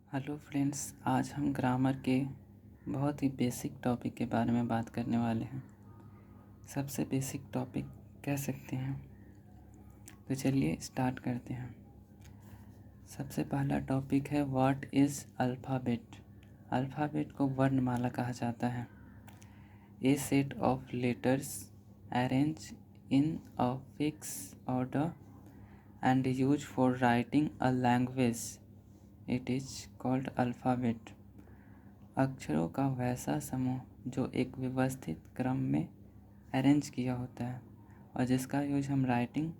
Hello friends, आज हम grammar के बहुत ही बेसिक टॉपिक के बारे में बात करने वाले हैं। सबसे बेसिक टॉपिक कह सकते हैं। तो चलिए स्टार्ट करते हैं। सबसे पहला टॉपिक है व्हाट इज़ अल्फ़ाबेट। अल्फ़ाबेट को वर्णमाला कहा जाता है। A set of letters arrange in a fix order and use for writing a language, it is called alphabet. अक्षरों का वैसा समूह जो एक व्यवस्थित क्रम में अरेंज किया होता है और जिसका यूज हम राइटिंग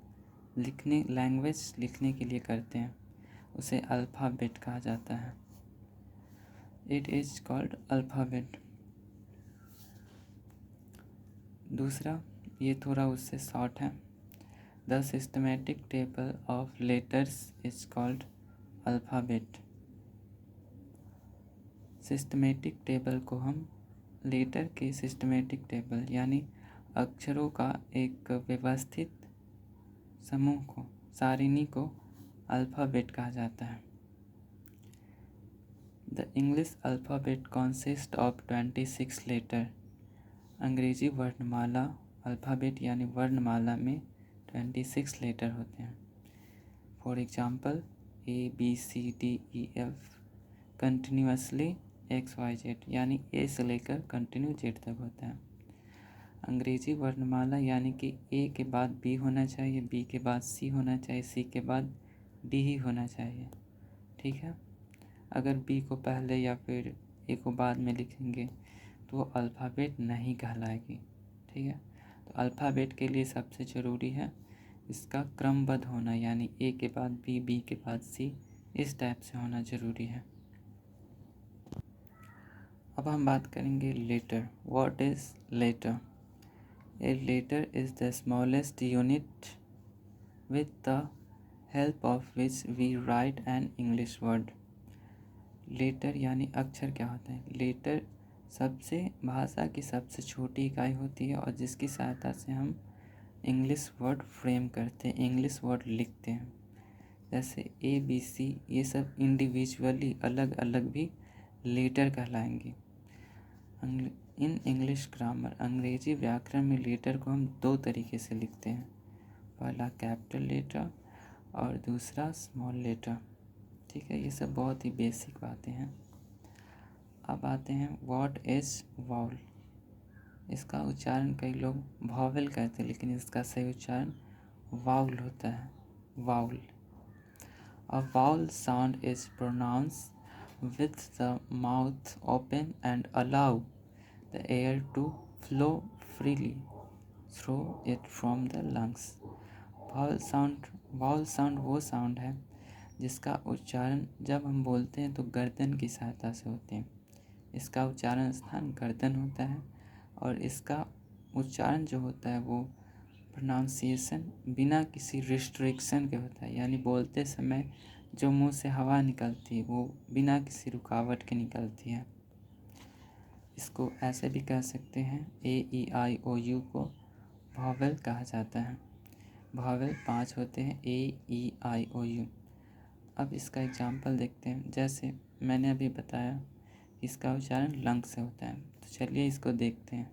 लैंग्वेज लिखने के लिए करते हैं, उसे अल्फ़ाबेट कहा जाता है। It is called alphabet. दूसरा, ये थोड़ा उससे शॉर्ट है। The systematic table of letters is called alphabet. Systematic table को हम लेटर के सिस्टमेटिक टेबल यानी अक्षरों का एक व्यवस्थित समूह को, सारिणी को अल्फ़ाबेट कहा जाता है। The English alphabet consist of 26 letter. अंग्रेजी वर्णमाला अल्फ़ाबेट यानी वर्णमाला में 26 लेटर होते हैं। For example ABCDEF continuously XYZ यानी A से लेकर कंटिन्यू Z तक होता है। अंग्रेजी वर्णमाला यानी कि A के बाद B होना चाहिए, B के बाद C होना चाहिए, C के बाद D ही होना चाहिए। ठीक है। अगर B को पहले या फिर A को बाद में लिखेंगे तो वो अल्फ़ाबेट नहीं कहलाएगी। ठीक है। तो अल्फ़ाबेट के लिए सबसे ज़रूरी है इसका क्रमबद्ध होना, यानी A के बाद B, B के बाद C, इस टाइप से होना ज़रूरी है। अब हम बात करेंगे letter. What is letter? A letter is the smallest unit with the help of which we write an English word. Letter यानी अक्षर क्या होता है? लेटर सबसे भाषा की सबसे छोटी इकाई होती है और जिसकी सहायता से हम इंग्लिश वर्ड फ्रेम करते हैं, इंग्लिश वर्ड लिखते हैं। जैसे ABC, ये सब इंडिविजुअली अलग अलग भी लेटर कहलाएंगे। इन इंग्लिश ग्रामर, अंग्रेजी व्याकरण में लेटर को हम दो तरीके से लिखते हैं। पहला कैपिटल लेटर और दूसरा स्मॉल लेटर। ठीक है, ये सब बहुत ही बेसिक बातें हैं। अब आते हैं व्हाट इज़ वाउल। इसका उच्चारण कई लोग वावल कहते हैं, लेकिन इसका सही उच्चारण वाउल होता है, vowel. A vowel sound is pronounce with the mouth open and allow the air to flow freely through it from the lungs. Vowel sound वो साउंड है जिसका उच्चारण जब हम बोलते हैं तो गर्दन की सहायता से होते हैं। इसका उच्चारण स्थान गर्दन होता है और इसका उच्चारण जो होता है वो प्रोनाउंसिएशन बिना किसी रिस्ट्रिक्शन के होता है, यानी बोलते समय जो मुंह से हवा निकलती है वो बिना किसी रुकावट के निकलती है। इसको ऐसे भी कह सकते हैं AEIOU को वॉवेल कहा जाता है। वॉवेल 5 होते हैं AEIOU। अब इसका एग्जाम्पल देखते हैं। जैसे मैंने अभी बताया इसका उच्चारण लंग से होता है, तो चलिए इसको देखते हैं।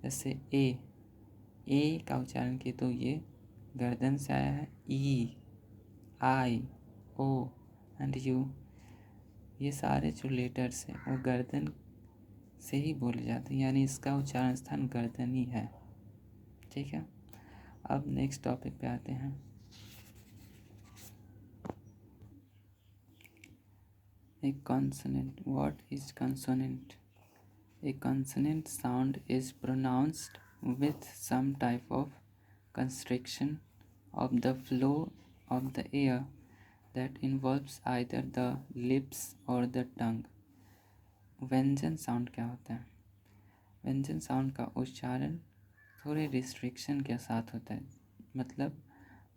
जैसे ए का उच्चारण किए तो ये गर्दन से आया है। EIO एंड U, ये सारे जो लेटर्स हैं वो गर्दन से ही बोले जाते हैं, यानी इसका उच्चारण स्थान गर्दन ही है। ठीक है। अब नेक्स्ट टॉपिक पे आते हैं। A consonant. What is consonant? A consonant sound is pronounced with some type of constriction of the flow of the air that involves either the lips or the tongue. व्यंजन sound क्या होता है? व्यंजन sound का उच्चारण थोड़े restriction के साथ होता है, मतलब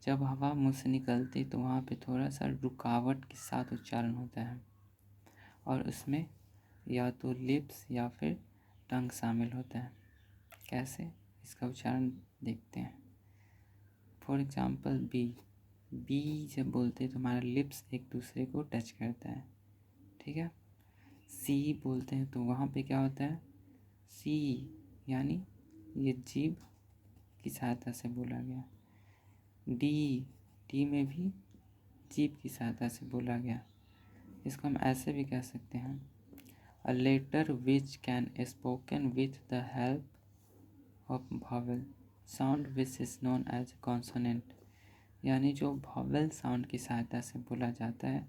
जब हवा मुंह से निकलती तो वहाँ पे थोड़ा सा रुकावट के साथ उच्चारण होता है और उसमें या तो लिप्स या फिर टंग शामिल होता है। कैसे? इसका उच्चारण देखते हैं। फॉर एग्जाम्पल बी जब बोलते हैं तो हमारा लिप्स एक दूसरे को टच करता है। ठीक है। सी बोलते हैं तो वहाँ पे क्या होता है, सी यानी ये जीभ की सहायता से बोला गया। डी में भी जीभ की सहायता से बोला गया। इसको हम ऐसे भी कह सकते हैं, a letter which can spoken with the help of vowel sound which is known as consonant, यानी जो vowel साउंड की सहायता से बोला जाता है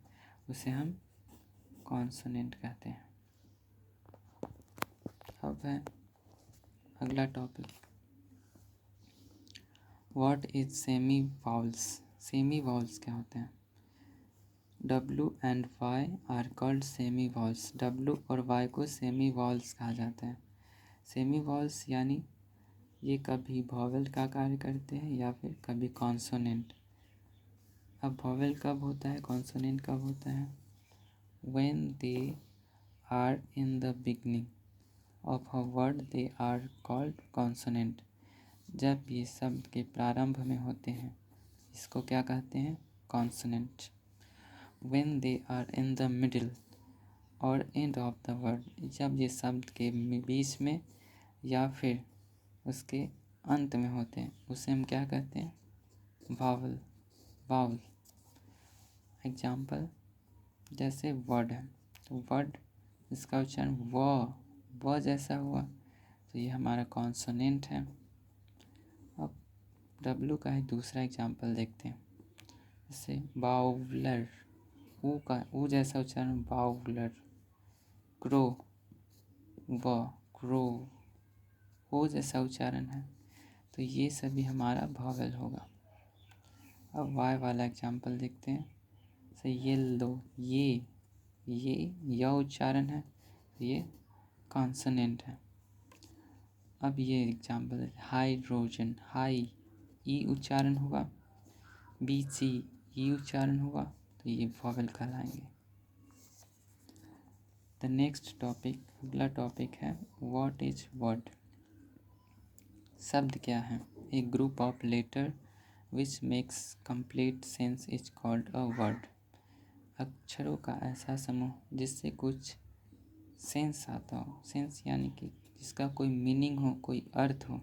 उसे हम कॉन्सोनेंट कहते हैं। अब है अगला topic, what is semi vowels. Semi vowels क्या होते हैं। W and Y are called semi vowels. W और Y को सेमी वाउल्स कहा जाता है। सेमी वाउल्स यानी ये कभी वॉवेल का कार्य करते हैं या फिर कभी कॉन्सोनेंट। अब वॉवेल कब होता है, कॉन्सोनेंट कब होता है, when they are in the beginning of a word they are called consonant. जब ये शब्द के प्रारंभ में होते हैं इसको क्या कहते हैं, consonant. When they are in the middle और एंड ऑफ द वर्ड, जब ये शब्द के बीच में या फिर उसके अंत में होते हैं उसे हम क्या कहते हैं, वावल। वावल एग्जाम्पल, जैसे वर्ड है तो वर्ड इसका उच्चारण व जैसा हुआ तो ये हमारा कॉन्सोनेंट है। अब W का ही दूसरा एग्जाम्पल देखते हैं, जैसे बाउलर, ऊ जैसा उच्चारण बाउलर। क्रो क्रो, ओ जैसा उच्चारण है तो ये सभी हमारा वावल होगा। अब वाई वाला एग्जाम्पल देखते हैं, जैसे येलो, ये य उच्चारण है तो ये कॉन्सोनेंट है। अब ये एग्जाम्पल है हाइड्रोजन, हाई ई उच्चारण होगा, बीची ई उच्चारण होगा तो ये वावल कहलाएंगे। द नेक्स्ट टॉपिक, अगला टॉपिक है व्हाट इज वर्ड। शब्द क्या है, a group of letter which makes complete sense is called a word. अक्षरों का ऐसा समूह जिससे कुछ सेंस आता हो, सेंस यानी कि जिसका कोई मीनिंग हो, कोई अर्थ हो,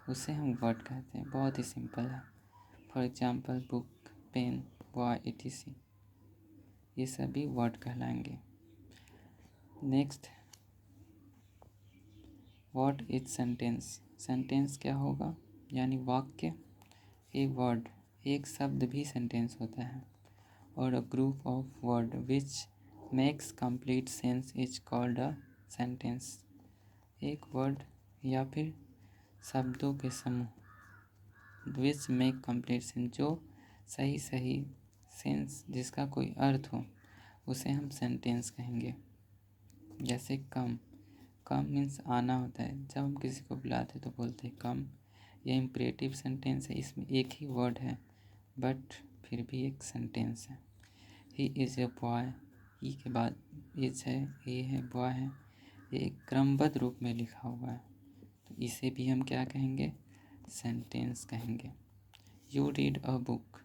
उसे हम वर्ड कहते हैं। बहुत ही सिंपल है। For example book, pen, boy, etc, ये सभी वर्ड कहलाएंगे। Next, what is sentence. Sentence क्या होगा, यानी वाक्य। ए वर्ड, एक शब्द भी सेंटेंस होता है। और a group of word which makes complete sense is called a sentence. एक वर्ड या फिर शब्दों के समूह विच मेक कंप्लीट सेंस, जो सही सेंस, जिसका कोई अर्थ हो, उसे हम सेंटेंस कहेंगे। जैसे कम मीन्स आना होता है, जब हम किसी को बुलाते तो बोलते हैं कम। यह इम्परेटिव सेंटेंस है, इसमें एक ही वर्ड है बट फिर भी एक सेंटेंस है। ही इज़ ए बॉय, ई के बाद इज है, ए है, बॉय है, ये एक क्रमबद्ध रूप में लिखा हुआ है तो इसे भी हम क्या कहेंगे, सेंटेंस कहेंगे। You read a book,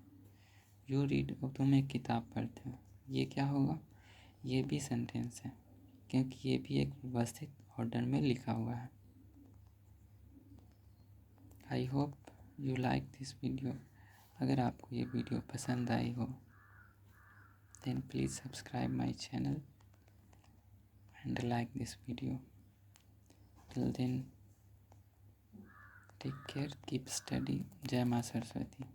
you read, तुम एक किताब पढ़ते हो, ये क्या होगा, ये भी सेंटेंस है क्योंकि ये भी एक व्यवस्थित ऑर्डर में लिखा हुआ है। I hope you like this video. अगर आपको ये वीडियो पसंद आई हो then please subscribe my channel and like this video. Till then, take care, keep study. Jai Ma Saraswati.